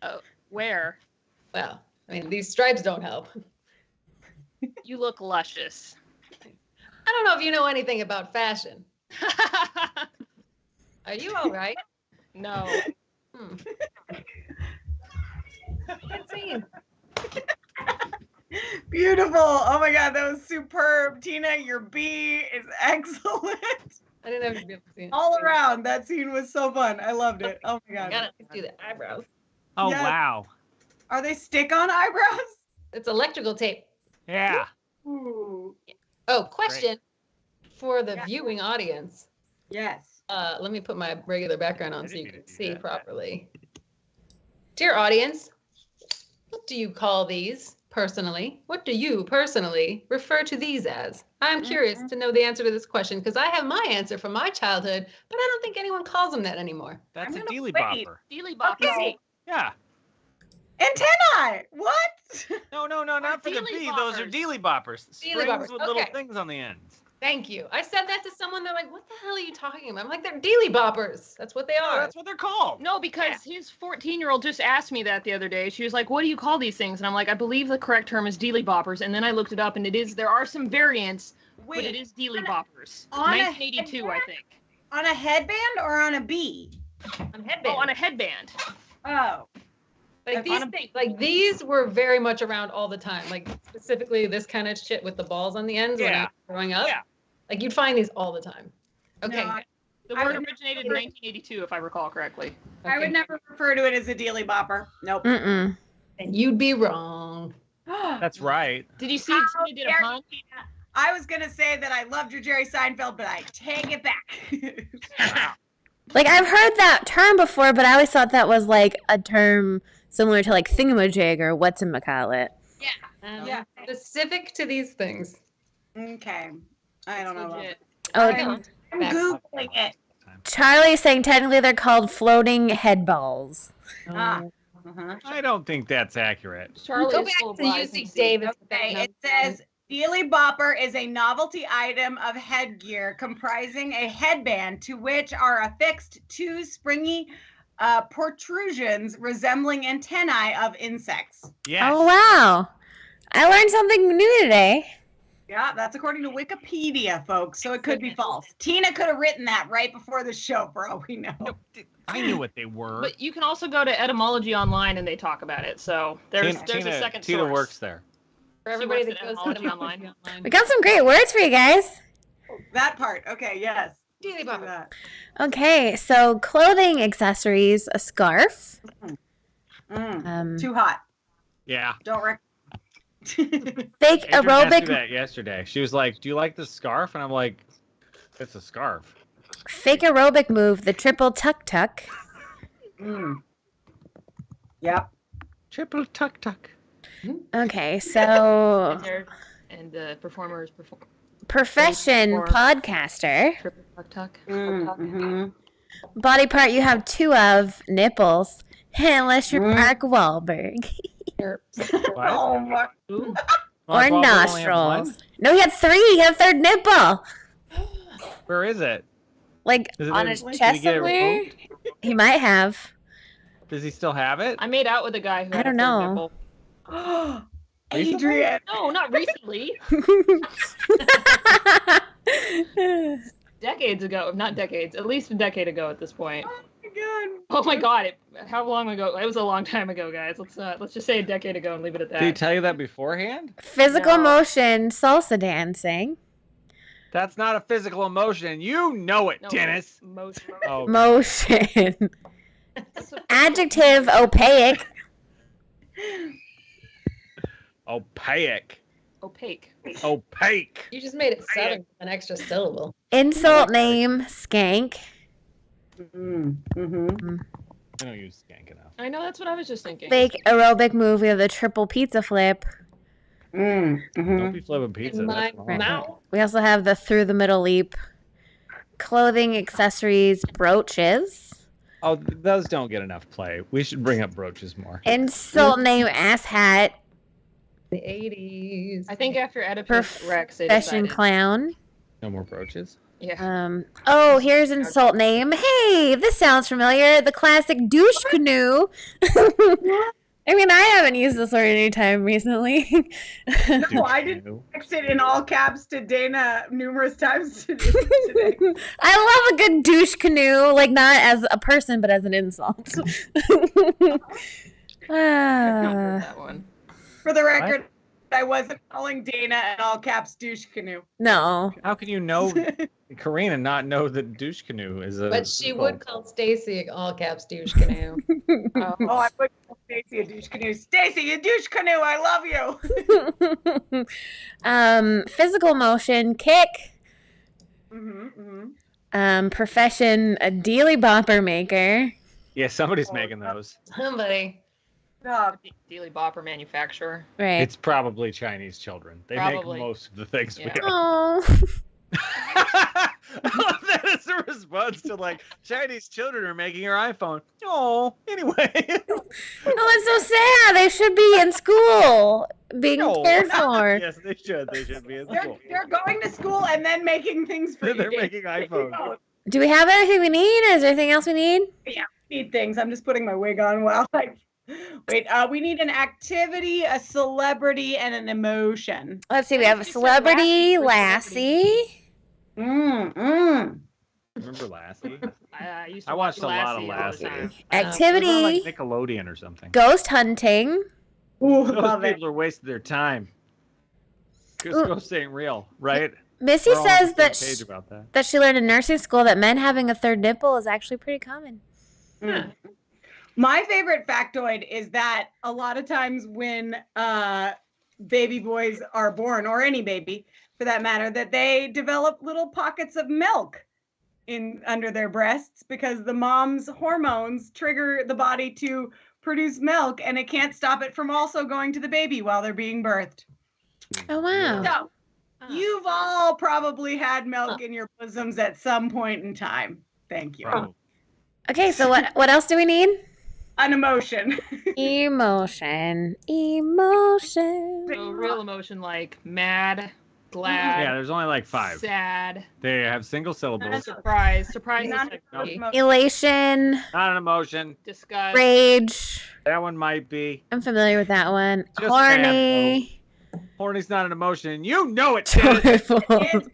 Oh, where? Well, I mean, these stripes don't help. You look luscious. I don't know if you know anything about fashion. Are you all right? No. Good scene. Beautiful. Oh my God, that was superb. Tina, your B is excellent. I didn't have to be able to see it. All around, that scene was so fun. I loved it. Oh my I God. gotta do the eyebrows. Oh Yes. wow. Are they stick-on eyebrows? It's electrical tape. Yeah. Ooh. Oh, question for the Yeah. viewing audience. Yes. Let me put my regular background on I so you didn't can mean to do see that. properly. Dear audience, what do you call these personally? What do you personally refer to these as? I'm curious to know the answer to this question because I have my answer from my childhood, but I don't think anyone calls them that anymore. That's a I'm gonna dealy wait. bopper. Dealy Bop. Okay. Yeah. Antennae. What? No, not for the dealy B. Those are boppers. dealy boppers. Dealy Springs boppers, with little okay. things on the ends. Thank you. I said that to someone. They're like, what the hell are you talking about? I'm like, they're dealy boppers. That's what they Oh, are. that's what they're called. No, because his 14-year-old just asked me that the other day. She was like, "What do you call these things?" And I'm like, "I believe the correct term is dealy boppers." And then I looked it up, and there are some variants, but it is dealy boppers. on a 1982, I think. On a headband or on a B? On headband. Oh, on a headband. Oh. Like these things, like these were very much around all the time. Like specifically this kind of shit with the balls on the ends when I Yeah. was growing up. Yeah. Like you'd find these all the time. Okay. No, The I word would originated in 1982, if I recall correctly. I would never refer to it as a dealy bopper. Nope. Mm-mm. And you'd be wrong. That's right. Did you see How Tina did a dare pun? you, Tina. I was gonna say that I loved your Jerry Seinfeld, but I take it back. Like, I've heard that term before, but I always thought that was like a term similar to like thingamajig or whatchamacallit. Yeah. Specific to these things. Okay. I don't know. About Legit. Oh, I'm Googling it. Charlie's saying technically they're called floating head balls. Ah. Uh-huh. I don't think that's accurate. Charlie Go is back full of to lies UC and Davis. Okay, it says Dealy Bopper is a novelty item of headgear comprising a headband to which are affixed two springy protrusions resembling antennae of insects. Yes. Oh, wow. I learned something new today. Yeah, that's according to Wikipedia, folks, so it could be false. Tina could have written that right before the show, for all we know. I knew what they were. But you can also go to etymology online and they talk about it. So there's a second Tina source. works there. For everybody works that at goes to Etymology Etymology Online. We got some great words for you guys. That part, okay, yes. Dealy Do bopper. that. Okay, so clothing accessories, a scarf. Too hot. Yeah. Don't recommend. Fake Adrian asked me aerobic that yesterday. She was like, "Do you like this scarf?" And I'm like, "It's a scarf." fake aerobic move, the triple tuck tuck. Yep. Triple tuck tuck. Okay, so And the performers perform. profession Or- podcaster. Triple tuck tuck. Mm-hmm. Body part you have two of, nipples. Unless you're Mark Wahlberg. What? Oh my. Ooh. Or Mark Wahlberg only has nostrils. one? No, he had three. He had a third nipple. Where is it? Like Is it on in- his did he chest get it somewhere. removed? He might have. Does he still have it? I made out with a guy who I had don't a third know. nipple. Adrian. No, not recently. Decades ago. Not decades. At least a decade ago at this point. Oh my God. Oh my god. How long ago? It was a long time ago, guys. Let's just say a decade ago and leave it at that. Did he tell you that beforehand? Physical No. motion, salsa dancing. That's not a physical emotion. You know it, No, Dennis. Most. Oh, Motion. Adjective, opaque. opaque. Opaque. Opaque. You just made it seven with an extra syllable. Insult name, skank. Mm-hmm. I don't use skank enough. I know, that's what I was just thinking. Fake aerobic move. We have the triple pizza flip. Mm-hmm. Don't be flipping pizza. In That's my wrong. mouth. We also have the through the middle leap. Clothing, accessories, brooches. Oh, those don't get enough play. We should bring up brooches more. Insult name, ass hat. The 80s. I think after Oedipus Rex, they Profession decided. clown. No more brooches. Yeah. Oh, here's insult name. Hey, this sounds familiar. The classic douche canoe. I mean, I haven't used this word any time recently. No, I didn't text it in all caps to Dana numerous times today. I love a good douche canoe, like not as a person, but as an insult. I've not heard that one. For the record, I wasn't calling Dana an all caps douche canoe. No. How can you know Karina not know that douche canoe is a? But she would call Stacy all caps douche canoe. Oh, I would call Stacy a douche canoe. Stacy, you douche canoe. I love you. Physical motion, kick. Profession, a dealy bopper maker. Yeah, somebody's making those. Somebody. Oh, Daily Bopper manufacturer. Right. It's probably Chinese children. They Probably. make most of the things we Yeah. do. Oh. That is a response to like Chinese children are making your iPhone. Oh, anyway. Oh, it's so sad. They should be in school being No. cared for. Yes, they should. They should be in they're, school. they're going to school and then making things for They're you. making iPhones. Do we have everything we need? Is there anything else we need? Need things. I'm just putting my wig on while I wait. We need an activity, a celebrity, and an emotion. Let's see. We have a celebrity, Lassie. Remember Lassie? I used to I watched a lot of all the Lassie. time. It was Activity, on, like Nickelodeon or something. ghost hunting. Ooh, Those love it. people are wasting their time. Ooh. Ghosts ain't real, right? Missy We're all on the says same that page about that. that she learned in nursing school that men having a third nipple is actually pretty common. My favorite factoid is that a lot of times when baby boys are born, or any baby for that matter, that they develop little pockets of milk in under their breasts because the mom's hormones trigger the body to produce milk, and it can't stop it from also going to the baby while they're being birthed. Oh wow. So you've all probably had milk in your bosoms at some point in time. Thank you. Bro. Okay, so what else do we need? An emotion. Emotion. So real emotion like mad, glad, Yeah, there's only like 5. sad, They have single syllables. surprise. Surprise is Not like an me. emotion. Not Elation, an emotion. Disgust. rage. That one might be. I'm familiar with that one. Just Horny. Horny's not an emotion. You know it, Dennis. Joyful. It's-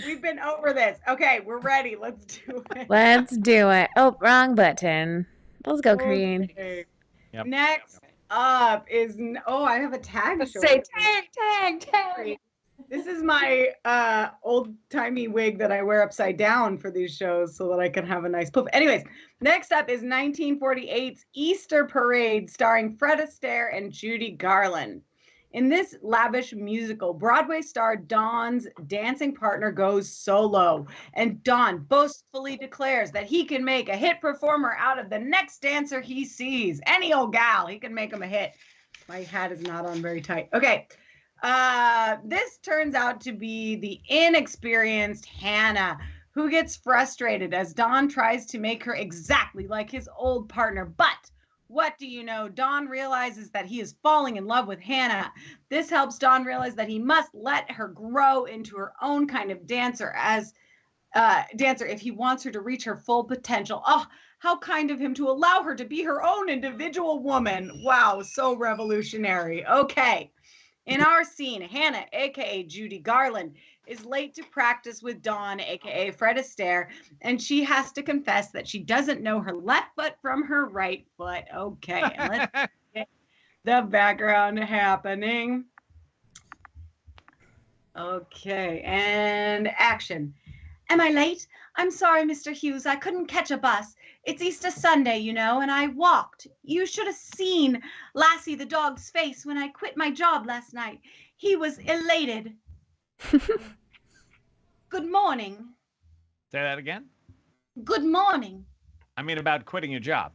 we've been over this. Okay, we're ready. Let's do it. Let's do it. Oh, wrong button. Let's go, Green. Okay. Yep. Next up is I have a tag. Let's show. say tag. This is my old timey wig that I wear upside down for these shows so that I can have a nice poof. Anyways, next up is 1948's Easter Parade starring Fred Astaire and Judy Garland. In this lavish musical, Broadway star Don's dancing partner goes solo, and Don boastfully declares that he can make a hit performer out of the next dancer he sees. Any old gal, he can make him a hit. My hat is not on very tight. Okay. This turns out to be the inexperienced Hannah, who gets frustrated as Don tries to make her exactly like his old partner. But what do you know? Don realizes that he is falling in love with Hannah. This helps Don realize that he must let her grow into her own kind of dancer if he wants her to reach her full potential. Oh, how kind of him to allow her to be her own individual woman. Wow, so revolutionary. Okay. In our scene, Hannah, aka Judy Garland, is late to practice with Don, aka Fred Astaire, and she has to confess that she doesn't know her left foot from her right foot. Okay, and let's get the background happening. Okay, and action. Am I late? I'm sorry, Mr. Hughes. I couldn't catch a bus. It's Easter Sunday, you know, and I walked. You should have seen Lassie the dog's face when I quit my job last night. He was elated. Good morning. Say that again. Good morning. I mean about quitting your job.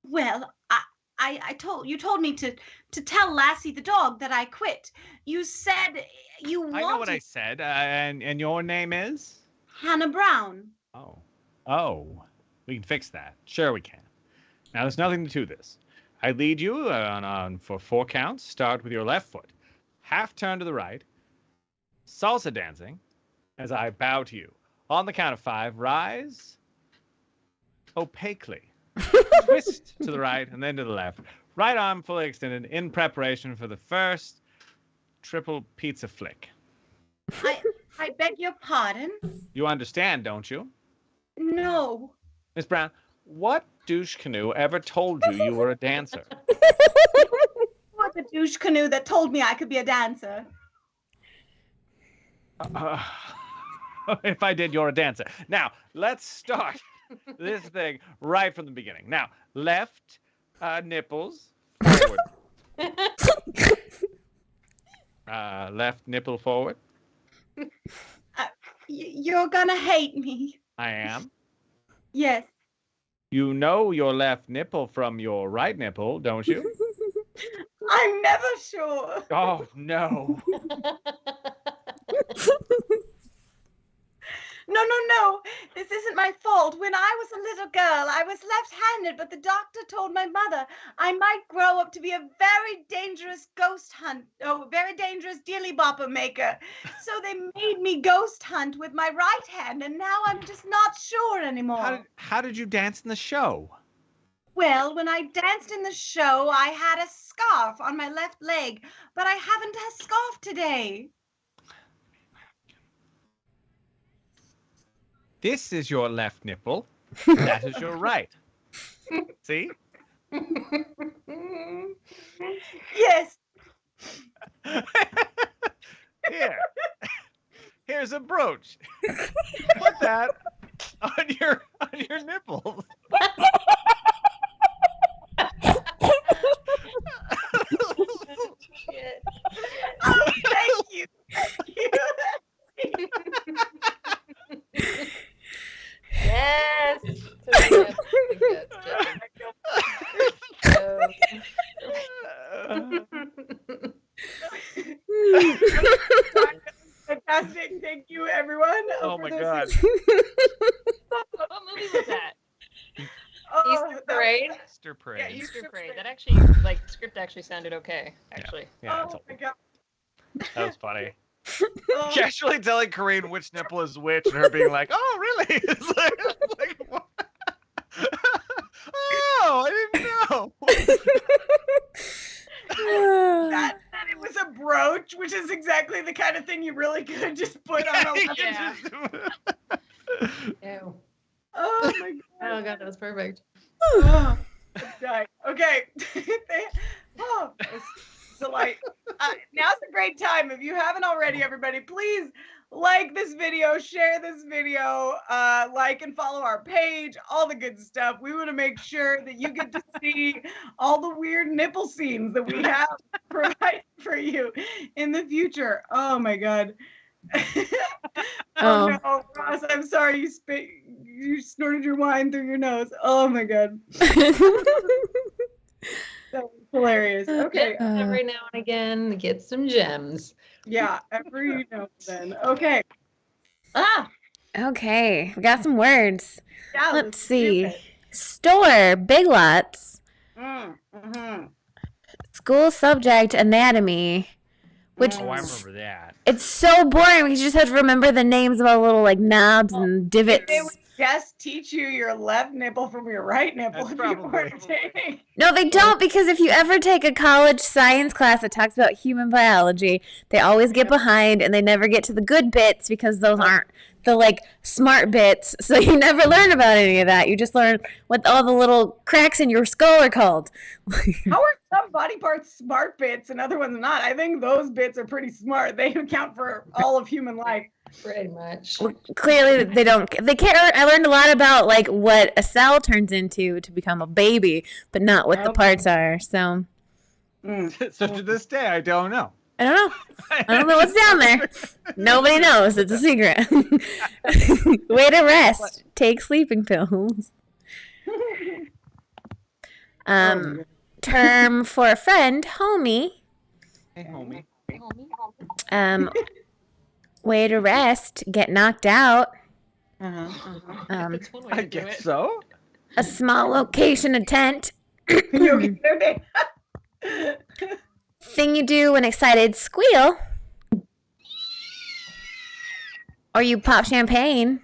Well, I told me to tell Lassie the dog that I quit. You said you wanted I know what I said. And your name is? Hannah Brown. Oh. We can fix that. Sure we can. Now there's nothing to this. I lead you on for 4 counts. Start with your left foot. Half turn to the right. Salsa dancing as I bow to you. On the count of 5, rise opaquely. Twist to the right and then to the left. Right arm fully extended in preparation for the first triple pizza flick. I beg your pardon? You understand, don't you? No. Miss Brown, what douche canoe ever told you you were a dancer? You are the the douche canoe that told me I could be a dancer. If I did, you're a dancer. Now, let's start this thing right from the beginning. Now, left nipples forward. Left nipple forward. You're gonna hate me. I am. Yes. You know your left nipple from your right nipple, don't you? I'm never sure. Oh, no. No. This isn't my fault. When I was a little girl, I was left-handed, but the doctor told my mother I might grow up to be a very dangerous very dangerous dilly bopper maker. So they made me ghost hunt with my right hand, and now I'm just not sure anymore. How did you dance in the show? Well, when I danced in the show, I had a scarf on my left leg, but I haven't a scarf today. This is your left nipple. That is your right. See? Yes. Here's a brooch. Put that on your nipples. Oh, thank you. Yes. Fantastic. Thank you, everyone. Oh my God. What movie was that? Easter Parade. Easter Parade. Easter Parade. That actually, the script actually sounded okay. Actually. Yeah, Oh my God. that was funny. Oh, Casually telling Corinne which nipple is which, and her being like, "Oh, really?" It's like what? Oh, I didn't know. that it was a brooch, which is exactly the kind of thing you really could just put on a Yeah. Ew. Oh my God. Oh god, that was perfect. Oh, I'm dying. Okay. Oh, it's a delight. Now's a great time. If you haven't already, everybody, please like this video, share this video, like and follow our page, all the good stuff. We want to make sure that you get to see all the weird nipple scenes that we have provided for you in the future. Oh my God. Oh no, Ross, I'm sorry you snorted your wine through your nose. Oh my God. That was hilarious. Okay. Every now and again, get some gems. Yeah, every now and then. Okay. Okay, we got some words. Yeah, Let's see. Store, Big Lots, Mm-hmm. school subject, anatomy, which Oh, I remember that. it's so boring because you just have to remember the names of all the little like knobs and divots. They would just teach you your left nipple from your right nipple That's if you weren't probably- taking. No, they don't, because if you ever take a college science class that talks about human biology, they always get behind and they never get to the good bits because those aren't the like smart bits. So you never learn about any of that. You just learn what all the little cracks in your skull are called. How are some body parts smart bits and other ones not? I think those bits are pretty smart. They account for all of human life. Pretty much. Clearly they don't. They can't. I learned a lot about like what a cell turns into to become a baby, but not what the parts are. So So to this day, I don't know. I don't know. I don't know what's down there. Nobody knows. It's a secret. Way to rest. Take sleeping pills. Term for a friend, homie. Hey, homie. Way to rest. Get knocked out. That's one way I to do guess it. so. A small location, a tent. You okay there, babe? Thing you do when excited, squeal. Or you pop champagne.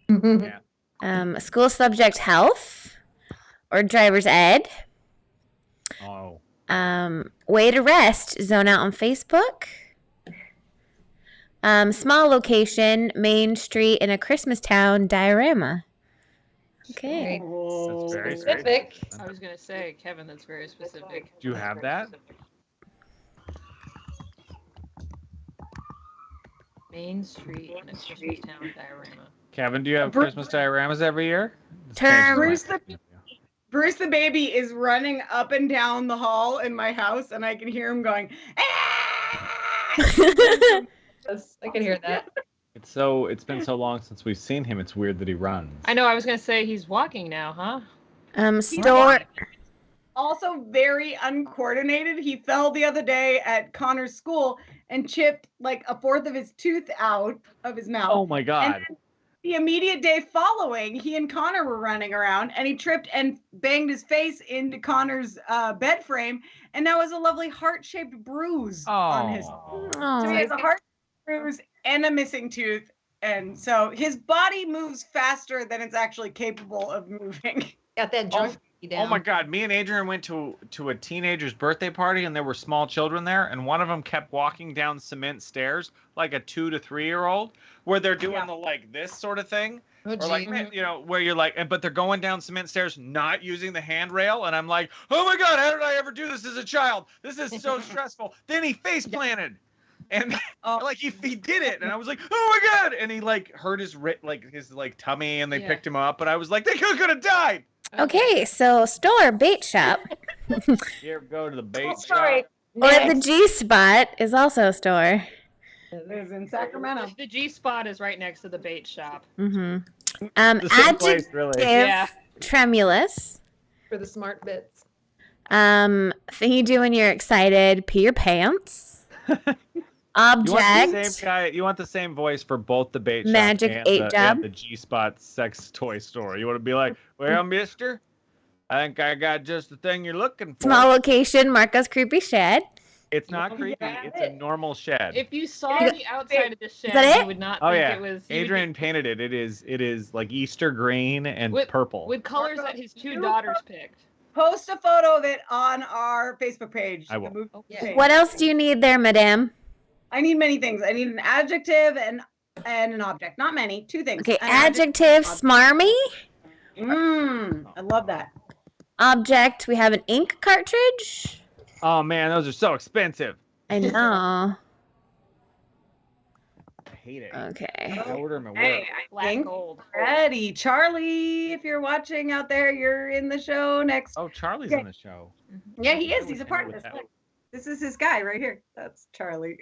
Yeah. School subject, health. Or driver's ed. Oh. Way to rest, zone out on Facebook. Small location, main street in a Christmas town, diorama. Okay. That's very Specific. I was gonna say, Kevin, that's very specific. Do you have that? Main Street in a Christmas Town diorama. Kevin, do you have Bruce- Christmas dioramas every year? This Term. changes my- Bruce the baby is running up and down the hall in my house, and I can hear him going, "Ah!" Yes, I can hear that. It's been so long since we've seen him. It's weird that he runs. I know. I was gonna say he's walking now, huh? Store. Also very uncoordinated. He fell the other day at Connor's school and chipped like a fourth of his tooth out of his mouth. Oh my God. And then the immediate day following, he and Connor were running around, and he tripped and banged his face into Connor's bed frame, and now has a lovely heart-shaped bruise on his. Oh. So he has a heart bruise and a missing tooth, and so his body moves faster than it's actually capable of moving. Got that junk down. Oh my God! Me and Adrian went to a teenager's birthday party, and there were small children there, and one of them kept walking down cement stairs like a 2 to 3 year old, where they're doing the like this sort of thing, Oh, or like where you're like, but they're going down cement stairs, not using the handrail, and I'm like, oh my God, how did I ever do this as a child? This is so stressful. Then he face planted. And like he did it, and I was like, "Oh my God!" And he like hurt his his tummy, and they picked him up. And I was like, "They could have died." Okay, so store, bait shop. You ever go to the bait Sorry. shop? Or the G Spot is also a store. It is in Sacramento. The G Spot is right next to the bait shop. Mm-hmm. The same place, Adjective, really. Yeah. tremulous. For the smart bits. Thing you do when you're excited, pee your pants. Object. You want the same voice for both the bait Magic shop 8 job. and the G Spot sex toy store. You want to be like, "Well, Mister, I think I got just the thing you're looking for." Small location, Marco's creepy shed. It's not creepy. It's a normal shed. If you saw the outside of the shed, that it? you would not Oh think yeah, it was. Adrian painted it. It is like Easter green and purple. With colors that his two daughters picked. Post a photo of it on our Facebook page. I will. the movie Yeah. page. What else do you need there, madame? I need many things. I need an adjective and an object. Not many. 2 things. Okay, An adjective, smarmy. I love that. Object, we have an ink cartridge. Oh man, those are so expensive. I know. I hate it. Okay. I order them at work. Hey, I Black think gold. ready. Charlie, if you're watching out there, you're in the show next. Oh, Charlie's Okay. on the show. Yeah, he is. I He's a would part hang of with this. that. Look, this is his guy right here. That's Charlie.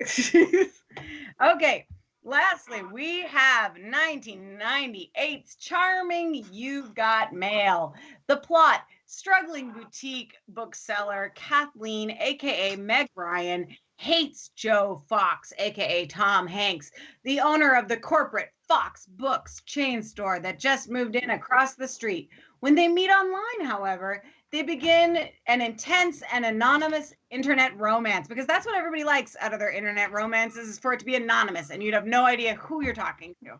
Okay. Lastly, we have 1998's charming You've Got Mail. The plot, struggling boutique bookseller Kathleen, aka Meg Ryan, hates Joe Fox, aka Tom Hanks, the owner of the corporate Fox Books chain store that just moved in across the street. When they meet online, however, they begin an intense and anonymous internet romance, because that's what everybody likes out of their internet romances, is for it to be anonymous and you'd have no idea who you're talking to.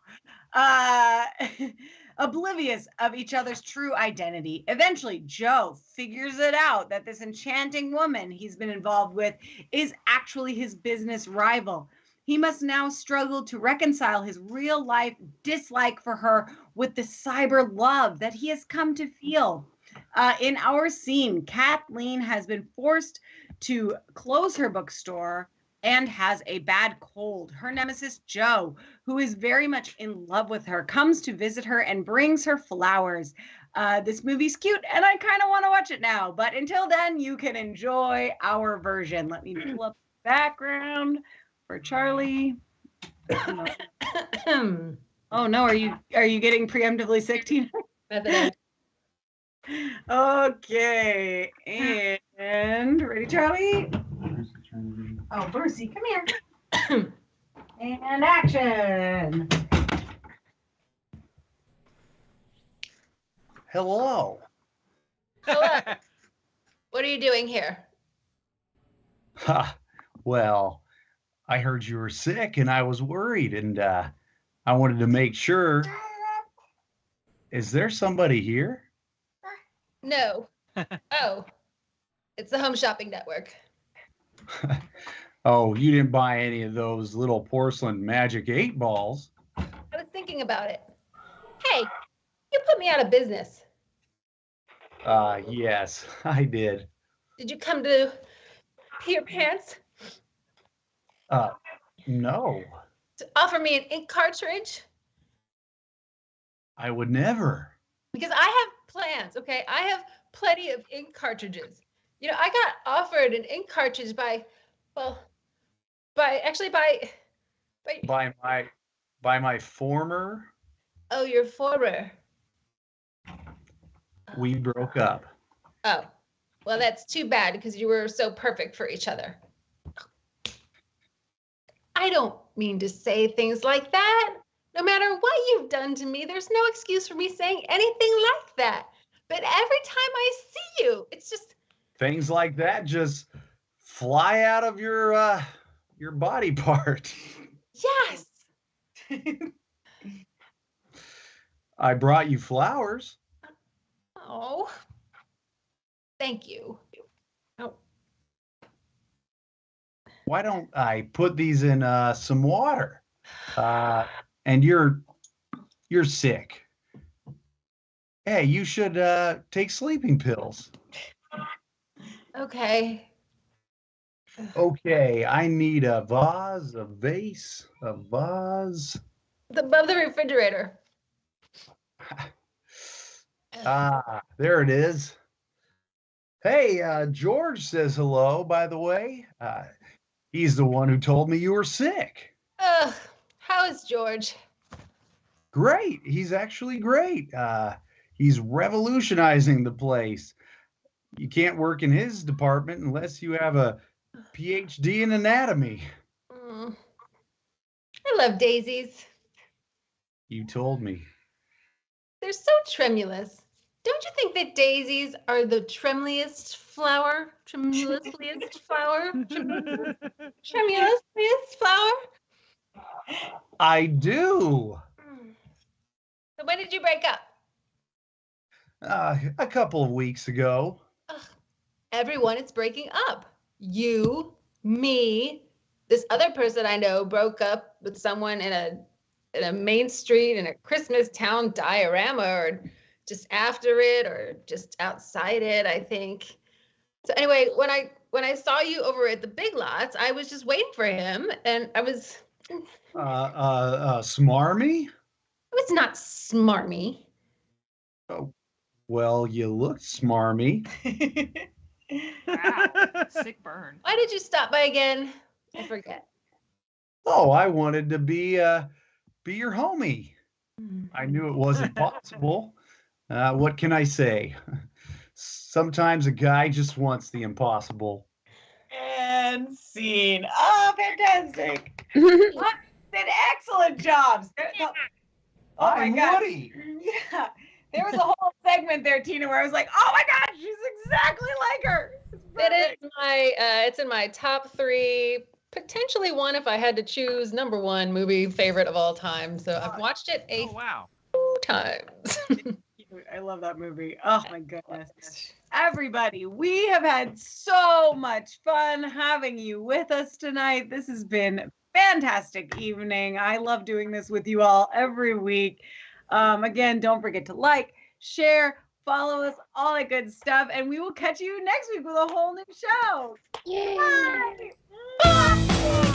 Oblivious of each other's true identity. Eventually, Joe figures it out that this enchanting woman he's been involved with is actually his business rival. He must now struggle to reconcile his real life dislike for her with the cyber love that he has come to feel. In our scene, Kathleen has been forced to close her bookstore and has a bad cold. Her nemesis, Joe, who is very much in love with her, comes to visit her and brings her flowers. This movie's cute, and I kind of want to watch it now. But until then, you can enjoy our version. Let me pull up the background for Charlie. Oh no, are you getting preemptively sick, Tina? Okay, and ready, Charlie? Oh, Brucey, come here. And action. Hello. Hello. What are you doing here? Ha. Well, I heard you were sick and I was worried, and I wanted to make sure. Is there somebody here? No. Oh, it's the Home Shopping Network. Oh, you didn't buy any of those little porcelain magic 8 balls. I was thinking about it. Hey, you put me out of business. Yes, I did. Did you come to pee your pants? No. to offer me an ink cartridge? I would never. Because I have plans, okay? I have plenty of ink cartridges. You know, I got offered an ink cartridge by By my former, oh, your former. we broke up. Oh, well, that's too bad because you were so perfect for each other. I don't mean to say things like that. No matter what you've done to me, there's no excuse for me saying anything like that. But every time I see you, it's just Things like that just fly out of your body part. yes. I brought you flowers. Oh, thank you. Oh, Why don't I put these in some water? And you're sick. Hey, you should take sleeping pills. okay. Okay, I need a vase, a vase, a vase. Above the refrigerator. There it is. Hey, George says hello, by the way. He's the one who told me you were sick. How is George? Great. He's actually great. He's revolutionizing the place. You can't work in his department unless you have a PhD in anatomy. I love daisies. You told me. They're so tremulous. Don't you think that daisies are the tremulous flower? Tremulousliest flower? Tremulousliest flower? I do. So when did you break up? A couple of weeks ago. Everyone is breaking up. You, me, this other person I know broke up with someone in a main street in a Christmas town diorama, or just after it, or just outside it, I think. So anyway, when I saw you over at the Big Lots, I was just waiting for him, and I was Smarmy? I was not smarmy. Oh, well, you looked smarmy. Wow. Sick burn. Why did you stop by again? I forget. Oh, I wanted to be your homie. I knew it wasn't possible. What can I say? Sometimes a guy just wants the impossible. And scene. Oh, fantastic. What did excellent jobs. Oh my I'm God. Woody. Yeah. There was a whole segment there, Tina, where I was like, oh my God, she's exactly like her. It is it's in my top 3, potentially one if I had to choose number 1 movie favorite of all time. So I've watched it a wow. few times. I love that movie. Oh my goodness. Everybody, we have had so much fun having you with us tonight. This has been a fantastic evening. I love doing this with you all every week. Again, don't forget to like, share, follow us, all that good stuff. And we will catch you next week with a whole new show. Yay! Bye! Bye!